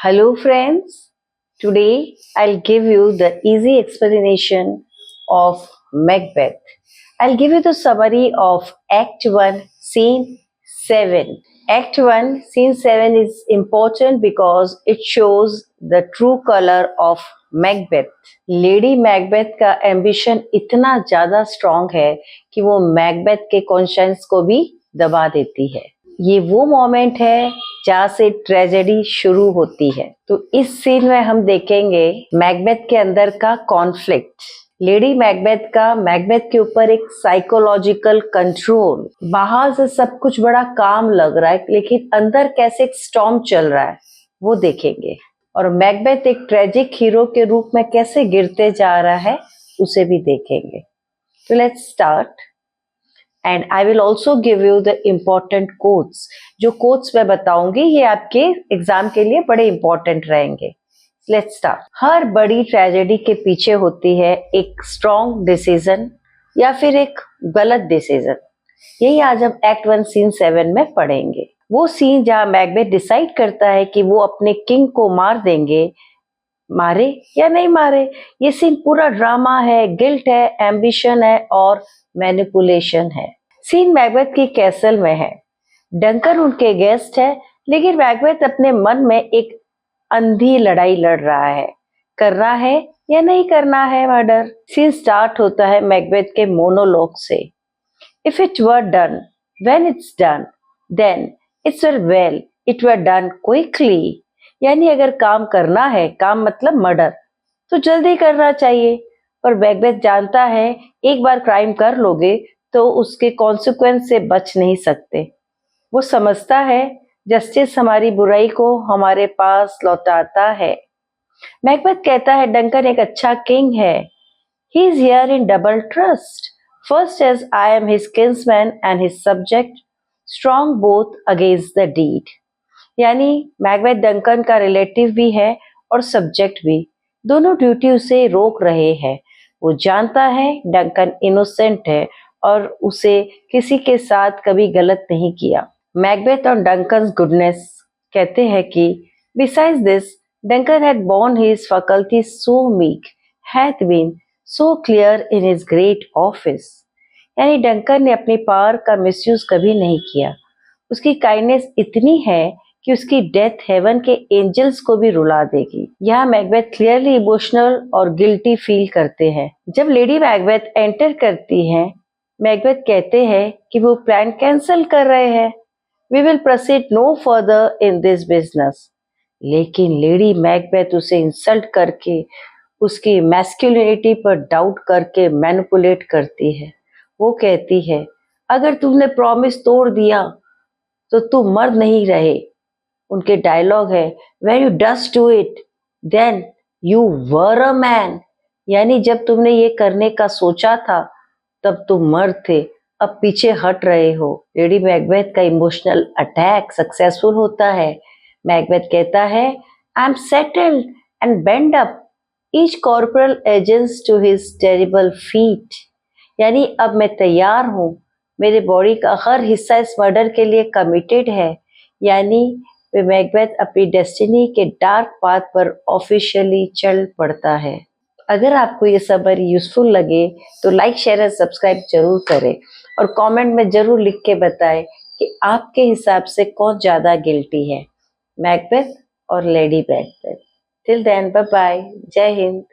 Hello, friends. Today I'll give you the easy explanation of Macbeth. I'll give you the summary of Act 1, Scene 7. Act 1, Scene 7 is important because it shows the true color of Macbeth. Lady Macbeth का ambition इतना ज्यादा strong है कि वो Macbeth के conscience को भी दबा देती है। ये वो मोमेंट है जहाँ से ट्रेजेडी शुरू होती है। तो इस सीन में हम देखेंगे मैकबेथ के अंदर का कॉन्फ्लिक्ट। लेडी मैकबेथ का मैकबेथ के ऊपर एक साइकोलॉजिकल कंट्रोल। बाहर से सब कुछ बड़ा काम लग रहा है लेकिन अंदर कैसे एक स्टॉर्म चल रहा है वो देखेंगे। और मैकबेथ एक ट्रेजिक हीरो के रूप में कैसे गिरते जा रहा है उसे भी देखेंगे। तो let's start. And I will also give you the important quotes. जो कोट्स मैं बताऊंगी ये आपके एग्जाम के लिए बड़े इंपॉर्टेंट रहेंगे। Let's start. हर बड़ी ट्रेजेडी के पीछे होती है एक स्ट्रॉन्ग डिसीजन या फिर एक गलत डिसीजन। यही आज हम एक्ट 1 सीन 7 में पढ़ेंगे। वो सीन जहाँ मैकबेथ डिसाइड करता है कि वो अपने किंग को मार देंगे, मारे या नहीं मारे। ये सीन पूरा ड्रामा है, गिल्ट है, एम्बिशन है और मैनिपुलेशन है। सीन मैकबेथ की कैसल में है। डंकन उनके गेस्ट है लेकिन मैकबेथ अपने मन में एक अंधी लड़ाई लड़ रहा है, करना है या नहीं करना है मर्डर। सीन स्टार्ट होता है मैकबेथ के मोनोलॉग से। If it were done when it's done then it's well it were done quickly. यानी अगर काम करना है, काम मतलब मर्डर, तो जल्दी करना चाहिए। पर मैकबेथ जानता है एक बार क्राइम कर लोगे तो उसके कॉन्सिक्वेंस से बच नहीं सकते। वो समझता है जस्टिस हमारी बुराई को हमारे पास लौटाता है। मैकबेथ कहता है डंकन एक अच्छा किंग है। He is here in double trust. First as I am his kinsman and his subject, strong both against the deed. यानी मैकबेथ डंकन का रिलेटिव भी है और सब्जेक्ट भी। दोनों ड्यूटी उसे रोक रहे हैं। वो जानता है डंकन इनोसेंट है और उसे किसी के साथ कभी गलत नहीं किया। मैकबेथ और डंकन्स गुडनेस कहते हैं कि besides this Duncan had borne his faculties so meek, hath been so clear in his great office। यानी डंकन ने अपनी पावर का मिसयूज कभी नहीं किया। उसकी काइंडनेस इतनी है कि उसकी डेथ हेवन के एंजल्स को भी रुला देगी। यहाँ मैकबेथ क्लियरली इमोशनल और गिल्टी फील करते हैं। जब लेडी मैकबेथ एंटर करती हैं, मैकबेथ कहते हैं कि वो प्लान कैंसिल कर रहे हैं। We will proceed no further in this business. लेकिन लेडी मैकबेथ उसे इंसल्ट करके, उसकी मैस्कुलिनिटी पर डाउट करके मैनिपुलेट करती है। वो कहती है अगर तुमने प्रॉमिस तोड़ दिया तो तुम मर्द नहीं रहे। उनके डायलॉग है when you durst do it then you were a man. यानी जब तुमने ये करने का सोचा था तब तुम मर्द थे, अब पीछे हट रहे हो। लेडी मैकबेथ का इमोशनल अटैक सक्सेसफुल होता है। मैकबेथ कहता है I am settled and bend up each corporal agents to his terrible feat. यानी अब मैं तैयार हूँ, मेरे बॉडी का हर हिस्सा इस मर्डर के लिए कमिटेड है। यानी मैकबेथ अपनी डेस्टिनी के डार्क पाथ पर ऑफिशियली चल पड़ता है। अगर आपको ये समरी यूजफुल लगे तो लाइक, शेयर और सब्सक्राइब जरूर करें और कमेंट में जरूर लिख के बताएं कि आपके हिसाब से कौन ज्यादा गिल्टी है, मैकबेथ और lady Macbeth. Till then bye bye, जय हिंद।